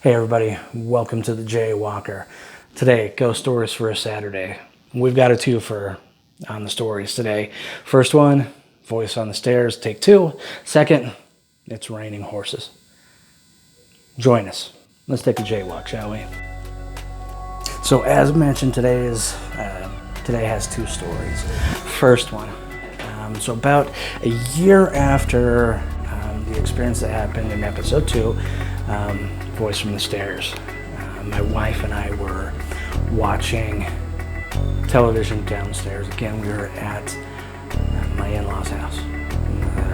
Hey everybody, welcome to the Jay Walker. Today, ghost stories for a Saturday. We've got a twofer on the stories today. First one, voice on the stairs, take two. Second, it's raining horses. Join us. Let's take a jaywalk, shall we? So as mentioned, today has two stories. First one, so about a year after the experience that happened in episode 2, Voice from the Stairs, my wife and I were watching television downstairs. Again, we were at my in-laws' house,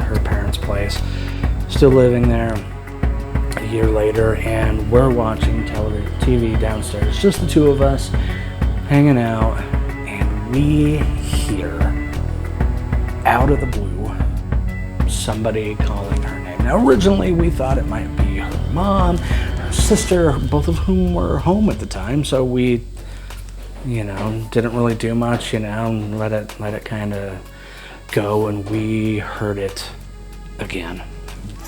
her parents' place, still living there a year later, and we're watching TV downstairs, just the two of us hanging out, and we hear out of the blue somebody calling her name. Now originally we thought it might be her mom, her sister, both of whom were home at the time, so we didn't really do much, and let it kind of go, and we heard it again.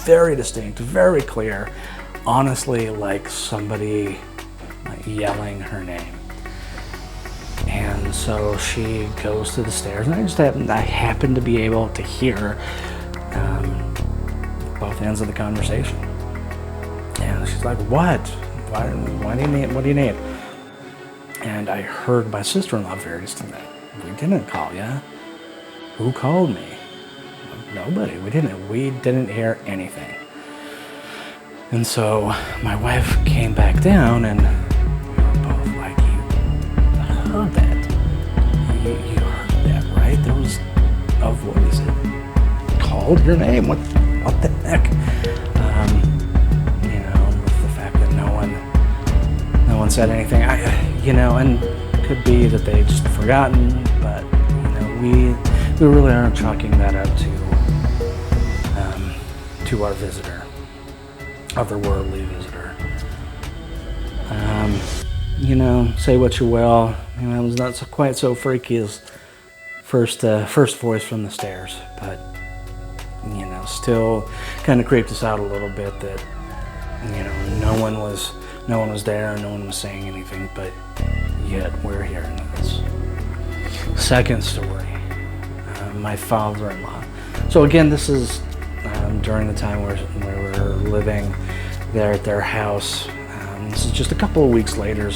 Very distinct, very clear, honestly like somebody yelling her name. And so she goes to the stairs, and I happened to be able to hear both ends of the conversation. And she's like, "What? What do you need?" And I heard my sister-in-law very distinctly, "We didn't call you. Who called me?" Nobody. We didn't hear anything. And so my wife came back down, and we were both like, "You heard that? You heard that, right? There was a voice that called your name. What the heck?" With the fact that no one said anything. And it could be that they just forgotten, but we really aren't chalking that up to our visitor, otherworldly visitor. Say what you will. It was not quite so freaky as first voice from the stairs, but still kind of creeped us out a little bit that no one was there, no one was saying anything, but yet we're hearing this. Second story, my father-in-law. So again, this is during the time where we were living there at their house. This is just a couple of weeks later,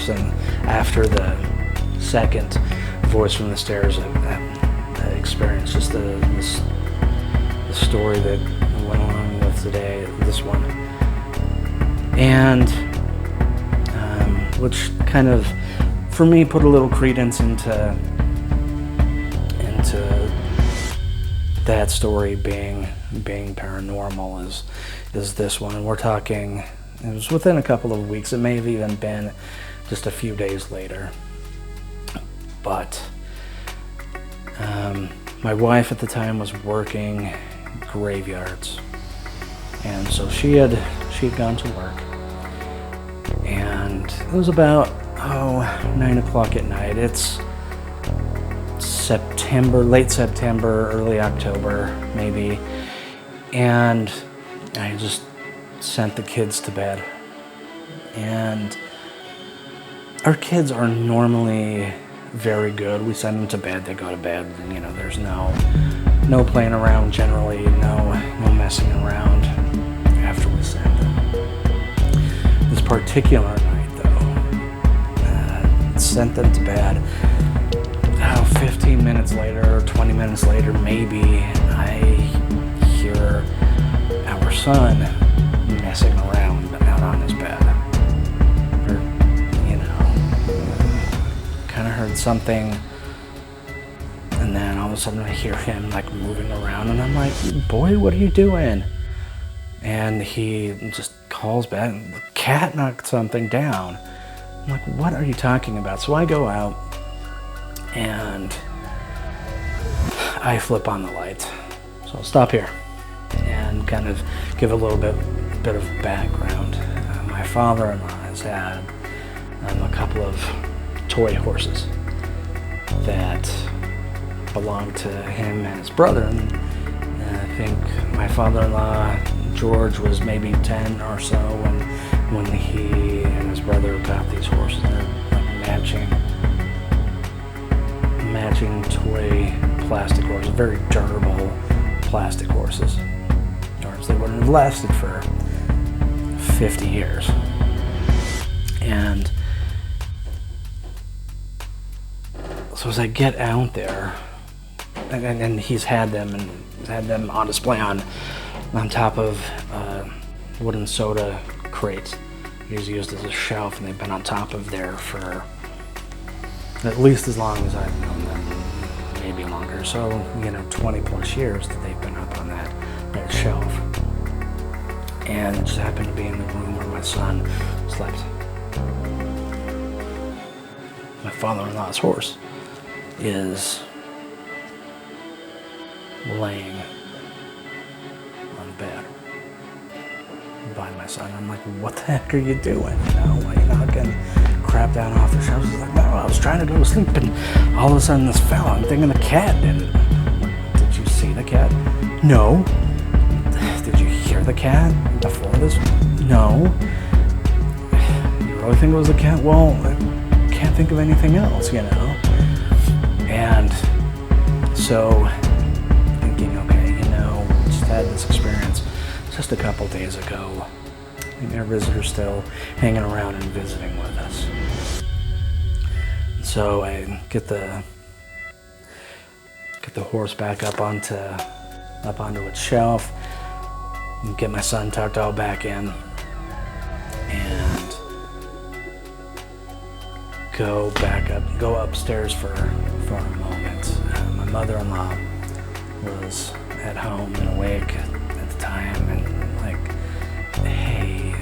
after the second voice from the stairs experience, just the story that went along with today, this one, and which kind of, for me, put a little credence into that story being paranormal is this one. And we're talking, it was within a couple of weeks. It may have even been just a few days later. But my wife at the time was working graveyards, and so she had gone to work, and it was about 9 o'clock at night. It's late September, early October maybe, and I just sent the kids to bed. And our kids are normally very good. We send them to bed, they go to bed, and there's no playing around generally, no messing around after we send them. This particular night though, sent them to bed. 15 minutes later, or 20 minutes later maybe, I hear our son messing around out on his bed. Or, kind of heard something, and then all of a sudden I hear him moving around, and I'm like, "Boy, what are you doing?" And he just calls back, "The cat knocked something down." I'm like, "What are you talking about?" So I go out, and I flip on the light. So I'll stop here and kind of give a little bit of background. My father-in-law has had a couple of toy horses that belonged to him and his brother. And I think my father-in-law, George, was maybe 10 or so, and when he and his brother got these horses. They're like matching toy plastic horses, very durable plastic horses. Or else they wouldn't have lasted for 50 years. And so as I get out there, and he's had them on display on top of wooden soda crates. He's used as a shelf, and they've been on top of there for at least as long as I've known them, maybe longer. So, 20 plus years that they've been up on that shelf. And it just happened to be in the room where my son slept. My father-in-law's horse is laying on the bed by my son. I'm like, what the heck are you doing? Why are you knocking crap down off the shelves? He's like, no, I was trying to go to sleep, and all of a sudden this fell. I'm thinking the cat did it. Did you see the cat? No. Did you hear the cat before this? No. You really think it was the cat? Well, I can't think of anything else, And so thinking, okay, just had this experience just a couple days ago. And our visitor's still hanging around and visiting with us. So I get the horse back up onto its shelf, and get my son tucked all back in, and go upstairs for a moment. My mother-in-law was at home and awake at the time, and like, hey,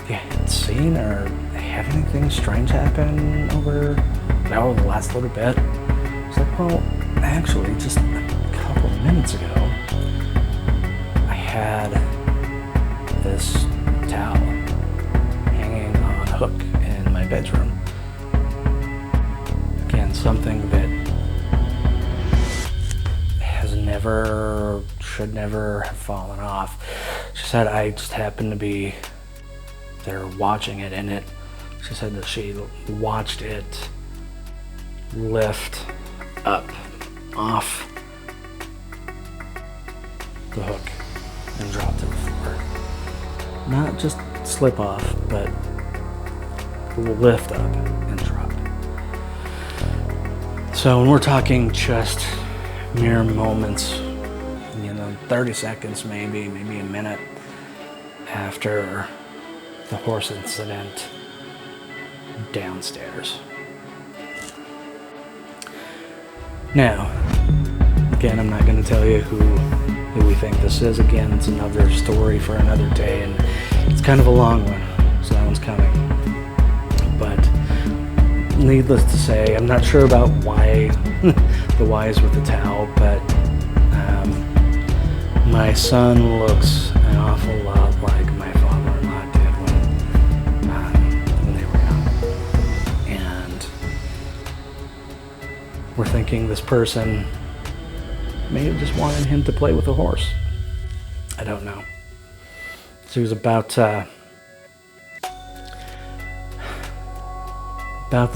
you hadn't seen or have anything strange happen over the last little bit? It's like, well, actually, just a couple of minutes ago, I had this towel hanging on a hook in my bedroom. Again, something that should never have fallen off. She said I just happened to be there watching it, and she said that she watched it lift up off the hook and drop to the floor. Not just slip off, but lift up and drop. So when we're talking just mere moments, 30 seconds, maybe a minute after the horse incident downstairs. Now, again, I'm not going to tell you who we think this is. Again, it's another story for another day, and it's kind of a long one, so that one's coming. But needless to say, I'm not sure about why the whys with the towel, but my son looks an awful lot like my father-in-law did when they were young. And we're thinking this person may have just wanted him to play with a horse. I don't know. So he was about the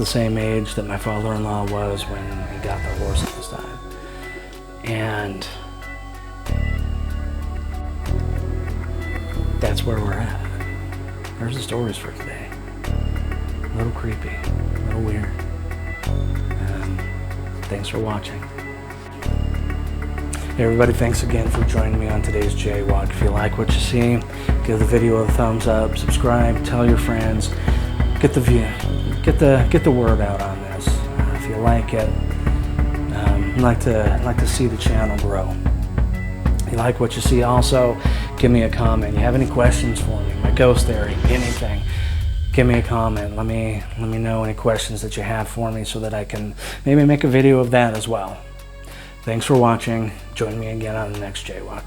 same age that my father-in-law was when he got the horse this time. And that's where we're at. There's the stories for today. A little creepy, a little weird. Thanks for watching. Hey everybody, thanks again for joining me on today's Jaywalk. If you like what you see, give the video a thumbs up, subscribe, tell your friends, get the word out on this. If you like it, I'd like to see the channel grow. If you like what you see, also give me a comment. You have any questions for me, my ghost theory, anything, give me a comment. Let me know any questions that you have for me so that I can maybe make a video of that as well. Thanks for watching. Join me again on the next Jaywalk.